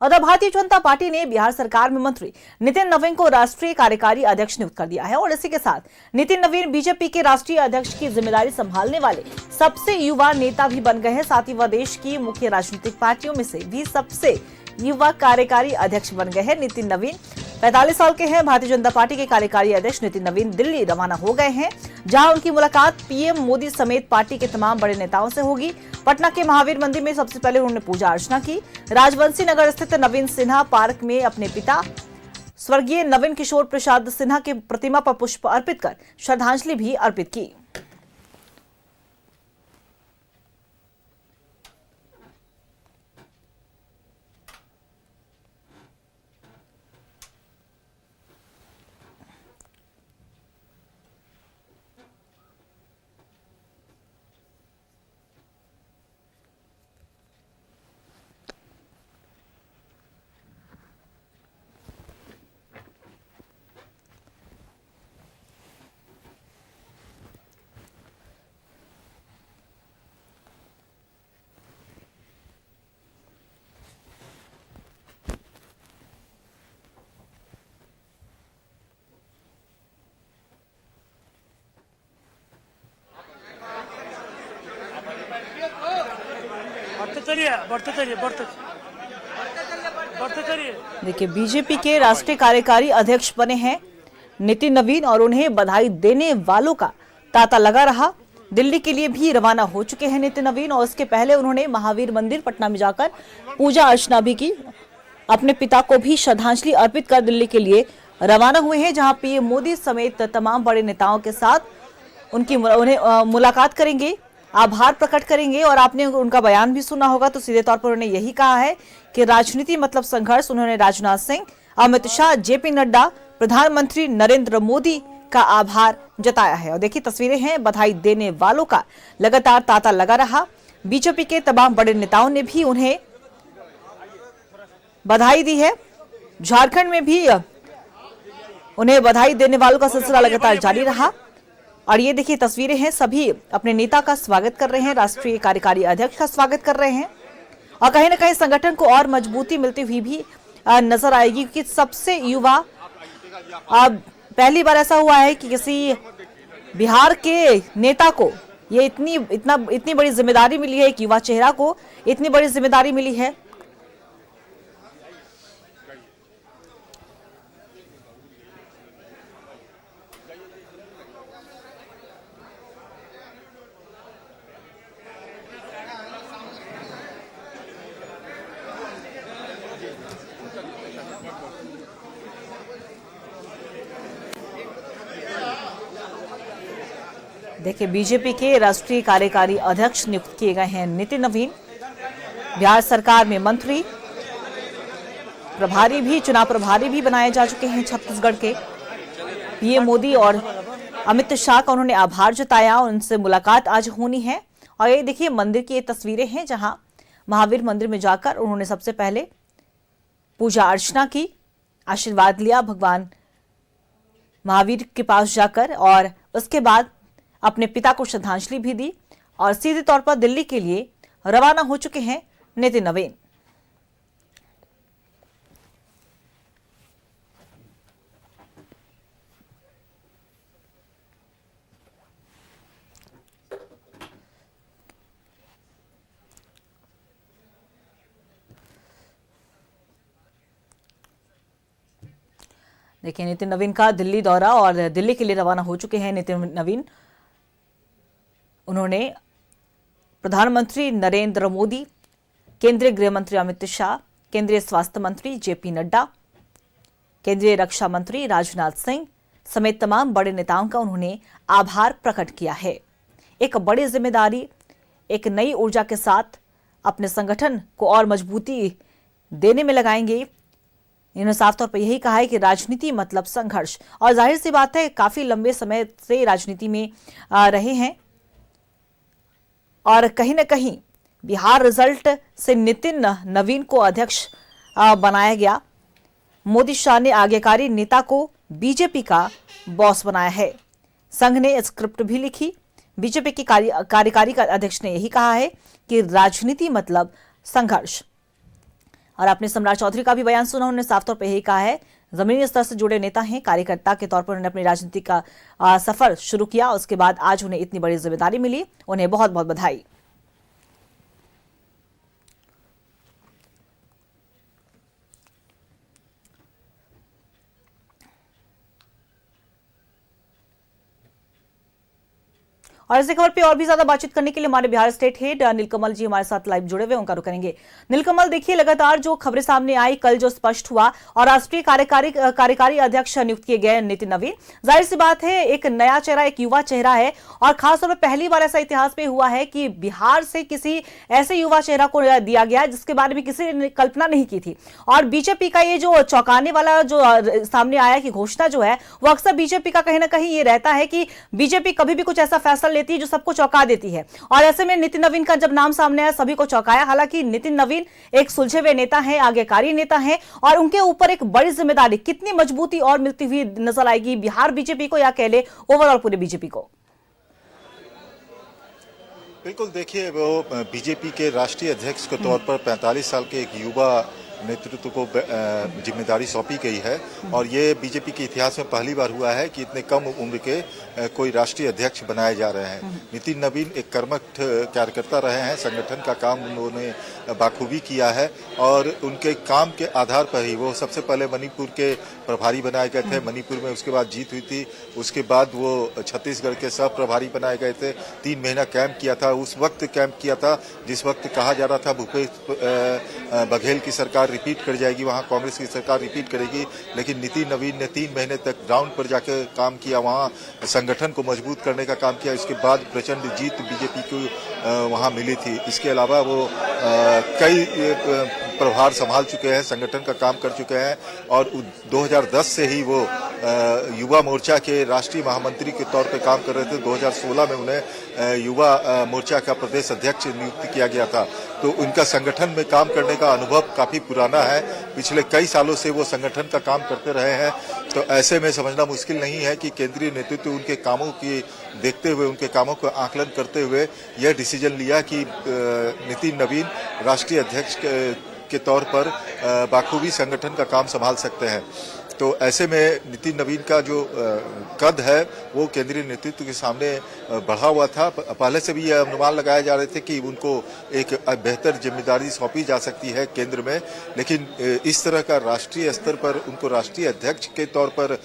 उधर भारतीय जनता पार्टी ने बिहार सरकार में मंत्री नितिन नवीन को राष्ट्रीय कार्यकारी अध्यक्ष नियुक्त कर दिया है और इसी के साथ नितिन नवीन बीजेपी के राष्ट्रीय अध्यक्ष की जिम्मेदारी संभालने वाले सबसे युवा नेता भी बन गए हैं। साथ ही वह देश की मुख्य राजनीतिक पार्टियों में से भी सबसे युवा कार्यकारी अध्यक्ष बन गए हैं। नितिन नवीन 45 साल के हैं। भारतीय जनता पार्टी के कार्यकारी अध्यक्ष नितिन नवीन दिल्ली रवाना हो गए हैं, जहां उनकी मुलाकात पीएम मोदी समेत पार्टी के तमाम बड़े नेताओं से होगी। पटना के महावीर मंदिर में सबसे पहले उन्होंने पूजा अर्चना की। राजवंशी नगर स्थित नवीन सिन्हा पार्क में अपने पिता स्वर्गीय नवीन किशोर प्रसाद सिन्हा की प्रतिमा पर पुष्प अर्पित कर श्रद्धांजलि भी अर्पित की। देखिए, बीजेपी के राष्ट्रीय कार्यकारी अध्यक्ष बने हैं नितिन नवीन और उन्हें बधाई देने वालों का तांता लगा रहा। दिल्ली के लिए भी रवाना हो चुके हैं नितिन नवीन और उसके पहले उन्होंने महावीर मंदिर पटना में जाकर पूजा अर्चना भी की। अपने पिता को भी श्रद्धांजलि अर्पित कर दिल्ली के लिए रवाना हुए हैं, जहां पीएम मोदी समेत तमाम बड़े नेताओं के साथ उन्हें मुलाकात करेंगे, आभार प्रकट करेंगे। और आपने उनका बयान भी सुना होगा, तो सीधे तौर पर उन्होंने यही कहा है कि राजनीति मतलब संघर्ष। उन्होंने राजनाथ सिंह, अमित शाह, जेपी नड्डा, प्रधानमंत्री नरेंद्र मोदी का आभार जताया है। और देखिए, तस्वीरें हैं, बधाई देने वालों का लगातार तांता लगा रहा। बीजेपी के तमाम बड़े नेताओं ने भी उन्हें बधाई दी है। झारखंड में भी उन्हें बधाई देने वालों का सिलसिला लगातार जारी रहा। और ये देखिए, तस्वीरें हैं, सभी अपने नेता का स्वागत कर रहे हैं, राष्ट्रीय कार्यकारी अध्यक्ष का स्वागत कर रहे हैं। और कहीं ना कहीं संगठन को और मजबूती मिलती हुई भी नजर आएगी, क्योंकि सबसे युवा, पहली बार ऐसा हुआ है कि किसी बिहार के नेता को ये इतनी बड़ी जिम्मेदारी मिली है, एक युवा चेहरा को इतनी बड़ी जिम्मेदारी मिली है। देखिए, बीजेपी के राष्ट्रीय कार्यकारी अध्यक्ष नियुक्त किए गए हैं नितिन नवीन। बिहार सरकार में मंत्री, प्रभारी भी, चुनाव प्रभारी भी बनाए जा चुके हैं छत्तीसगढ़ के। पीएम मोदी और अमित शाह का उन्होंने आभार जताया, उनसे मुलाकात आज होनी है। और ये देखिए, मंदिर की ये तस्वीरें हैं, जहां महावीर मंदिर में जाकर उन्होंने सबसे पहले पूजा अर्चना की, आशीर्वाद लिया भगवान महावीर के पास जाकर, और उसके बाद अपने पिता को श्रद्धांजलि भी दी। और सीधे तौर पर दिल्ली के लिए रवाना हो चुके हैं नितिन नवीन। देखिए, नितिन नवीन का दिल्ली दौरा, और दिल्ली के लिए रवाना हो चुके हैं नितिन नवीन। उन्होंने प्रधानमंत्री नरेंद्र मोदी, केंद्रीय गृह मंत्री अमित शाह, केंद्रीय स्वास्थ्य मंत्री जेपी नड्डा, केंद्रीय रक्षा मंत्री राजनाथ सिंह समेत तमाम बड़े नेताओं का उन्होंने आभार प्रकट किया है। एक बड़ी जिम्मेदारी, एक नई ऊर्जा के साथ अपने संगठन को और मजबूती देने में लगाएंगे। इन्होंने साफ तौर पर यही कहा है कि राजनीति मतलब संघर्ष। और जाहिर सी बात है, काफी लंबे समय से राजनीति में रहे हैं, और कहीं ना कहीं बिहार रिजल्ट से नितिन नवीन को अध्यक्ष बनाया गया। मोदी शाह ने आज्ञाकारी नेता को बीजेपी का बॉस बनाया है। संघ ने स्क्रिप्ट भी लिखी। बीजेपी के कार्यकारी अध्यक्ष ने यही कहा है कि राजनीति मतलब संघर्ष। और आपने सम्राट चौधरी का भी बयान सुना, उन्होंने साफ तौर पर यही कहा है जमीनी स्तर से जुड़े नेता हैं, कार्यकर्ता के तौर पर उन्होंने अपनी राजनीति का सफर शुरू किया, उसके बाद आज उन्हें इतनी बड़ी जिम्मेदारी मिली, उन्हें बहुत बहुत बधाई। और इसी खबर पे और भी ज्यादा बातचीत करने के लिए हमारे बिहार स्टेट हेड नीलकमल जी हमारे साथ लाइव जुड़े हुए, उनका रुख करेंगे। नीलकमल, देखिए लगातार जो खबरें सामने आई, कल जो स्पष्ट हुआ और राष्ट्रीय कार्यकारी अध्यक्ष नियुक्त किए गए नितिन नवीन, जाहिर सी बात है एक नया चेहरा, एक युवा चेहरा है और खासतौर पर पहली बार ऐसा इतिहास में हुआ है कि बिहार से किसी ऐसे युवा चेहरा को दिया गया जिसके बारे में किसी ने कल्पना नहीं की थी। और बीजेपी का ये जो चौंकाने वाला जो सामने आया कि घोषणा जो है, वो अक्सर बीजेपी का कहीं ना कहीं ये रहता है कि बीजेपी कभी भी कुछ ऐसा फैसला लेती है जो सबको चौंका देती है, और ऐसे में नितिन नवीन का जब नाम सामने आया सभी को चौंकाया। हालांकि नितिन नवीन एक सुलझे हुए नेता हैं, आज्ञाकारी नेता हैं और उनके ऊपर एक बड़ी जिम्मेदारी, कितनी मजबूती और मिलती हुई नजर आएगी बिहार बीजेपी को या कह ले ओवरऑल पूरे बीजेपी को? बिल्कुल, देखिए वो बीजेपी के राष्ट्रीय अध्यक्ष के तौर पर 45 साल के एक युवा नेतृत्व को जिम्मेदारी सौंपी गई है और ये बीजेपी के इतिहास में पहली बार हुआ है कि इतने कम उम्र के कोई राष्ट्रीय अध्यक्ष बनाए जा रहे हैं। नितिन नवीन एक कर्मठ कार्यकर्ता रहे हैं, संगठन का काम उन्होंने बाखूबी किया है और उनके काम के आधार पर ही वो सबसे पहले मणिपुर के प्रभारी बनाए गए थे। मणिपुर में उसके बाद जीत हुई थी, उसके बाद वो छत्तीसगढ़ के सह प्रभारी बनाए गए थे। 3 महीना कैंप किया था, उस वक्त कैंप किया था जिस वक्त कहा जा रहा था भूपेश बघेल की सरकार रिपीट कर जाएगी, वहां कांग्रेस की सरकार रिपीट करेगी, लेकिन नितिन नवीन ने 3 महीने तक ग्राउंड पर जाकर काम किया, वहां संगठन को मजबूत करने का काम किया। इसके बाद प्रचंड जीत बीजेपी को वहां मिली थी। इसके अलावा वो कई प्रभार संभाल चुके हैं, संगठन का काम कर चुके हैं और 2010 से ही वो युवा मोर्चा के राष्ट्रीय महामंत्री के तौर पर काम कर रहे थे। 2016 में उन्हें युवा मोर्चा का प्रदेश अध्यक्ष नियुक्त किया गया था। तो उनका संगठन में काम करने का अनुभव काफी पुराना है, पिछले कई सालों से वो संगठन का काम करते रहे हैं। तो ऐसे में समझना मुश्किल नहीं है कि केंद्रीय नेतृत्व उनके कामों की देखते हुए, उनके कामों का आकलन करते हुए यह डिसीजन लिया कि नितिन नवीन राष्ट्रीय अध्यक्ष के तौर पर बाखूबी संगठन का काम संभाल सकते हैं। तो ऐसे में नितिन नवीन का जो कद है वो केंद्रीय नेतृत्व के सामने बढ़ा हुआ था। पहले से भी यह अनुमान लगाए जा रहे थे कि उनको एक बेहतर जिम्मेदारी सौंपी जा सकती है केंद्र में, लेकिन इस तरह का राष्ट्रीय स्तर पर उनको राष्ट्रीय अध्यक्ष के तौर पर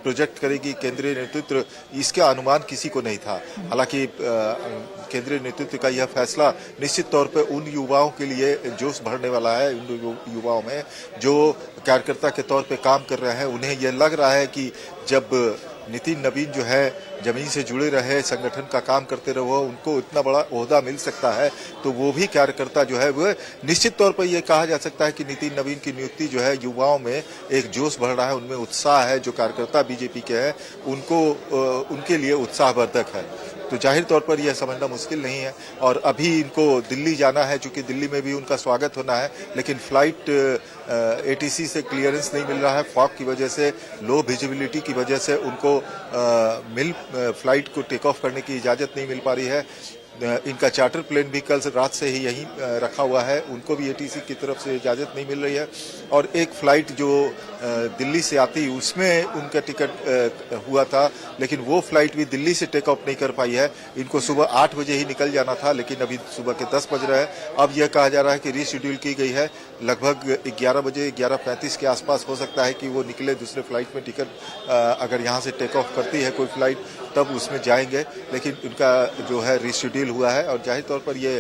प्रोजेक्ट करेगी केंद्रीय नेतृत्व, इसका अनुमान किसी को नहीं था। हालांकि केंद्रीय नेतृत्व का यह फैसला निश्चित तौर पर उन युवाओं के लिए जोश भरने वाला है। उन युवाओं में जो कार्यकर्ता के तौर पे काम कर रहे हैं, उन्हें यह लग रहा है कि जब नितिन नवीन जो है जमीन से जुड़े रहे, संगठन का काम करते रहो, उनको इतना बड़ा ओहदा मिल सकता है, तो वो भी कार्यकर्ता जो है वो निश्चित तौर पर यह कहा जा सकता है कि नितिन नवीन की नियुक्ति जो है युवाओं में एक जोश भर रहा है, उनमें उत्साह है। जो कार्यकर्ता बीजेपी के हैं उनको उनके लिए उत्साहवर्धक है। तो जाहिर तौर पर यह समझना मुश्किल नहीं है। और अभी इनको दिल्ली जाना है, चूंकि दिल्ली में भी उनका स्वागत होना है, लेकिन फ्लाइट एटीसी से क्लियरेंस नहीं मिल रहा है। फॉग की वजह से, लो विजिबिलिटी की वजह से उनको फ्लाइट को टेक ऑफ करने की इजाजत नहीं मिल पा रही है। इनका चार्टर प्लेन भी कल रात से ही यहीं रखा हुआ है, उनको भी एटीसी की तरफ से इजाजत नहीं मिल रही है। और एक फ्लाइट जो दिल्ली से आती उसमें उनका टिकट हुआ था, लेकिन वो फ्लाइट भी दिल्ली से टेक ऑफ नहीं कर पाई है। इनको सुबह 8 बजे ही निकल जाना था, लेकिन अभी सुबह के 10 बज रहे हैं। अब यह कहा जा रहा है कि रीशेड्यूल की गई है, लगभग 11 बजे 11:35 के आसपास हो सकता है कि वो निकले दूसरे फ्लाइट में। टिकट अगर यहाँ से टेक ऑफ करती है कोई फ्लाइट तब उसमें जाएंगे, लेकिन उनका जो है रीशेड्यूल हुआ है। और जाहिर तौर पर ये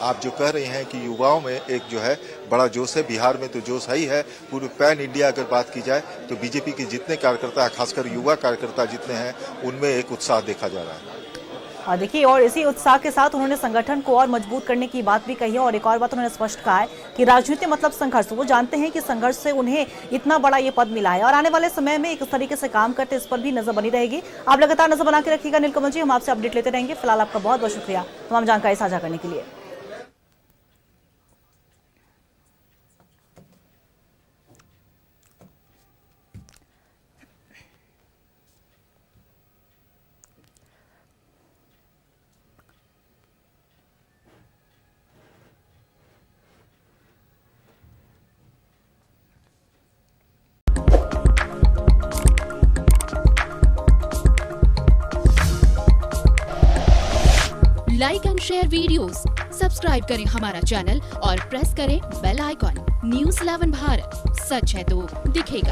आप जो कह रहे हैं कि युवाओं में एक जो है बड़ा जोश है, बिहार में तो जोश ही है। पूरे पैन इंडिया अगर बात की जाए तो बीजेपी के जितने कार्यकर्ता हैं, खासकर युवा कार्यकर्ता जितने हैं, उनमें एक उत्साह देखा जा रहा है। और देखिए, और इसी उत्साह के साथ उन्होंने संगठन को और मजबूत करने की बात भी कही है। और एक और बात उन्होंने स्पष्ट कहा है कि राजनीति मतलब संघर्ष। वो जानते हैं कि संघर्ष से उन्हें इतना बड़ा ये पद मिला है और आने वाले समय में किस तरीके से काम करते इस पर भी नजर बनी रहेगी। आप लगातार नजर बना के रखिएगा नीलकमल जी, हम आपसे अपडेट लेते रहेंगे। फिलहाल आपका बहुत बहुत शुक्रिया तमाम जानकारी साझा करने के लिए। Like and share videos, subscribe करें हमारा चैनल और प्रेस करें बेल आइकॉन। News 11 भारत, सच है तो दिखेगा।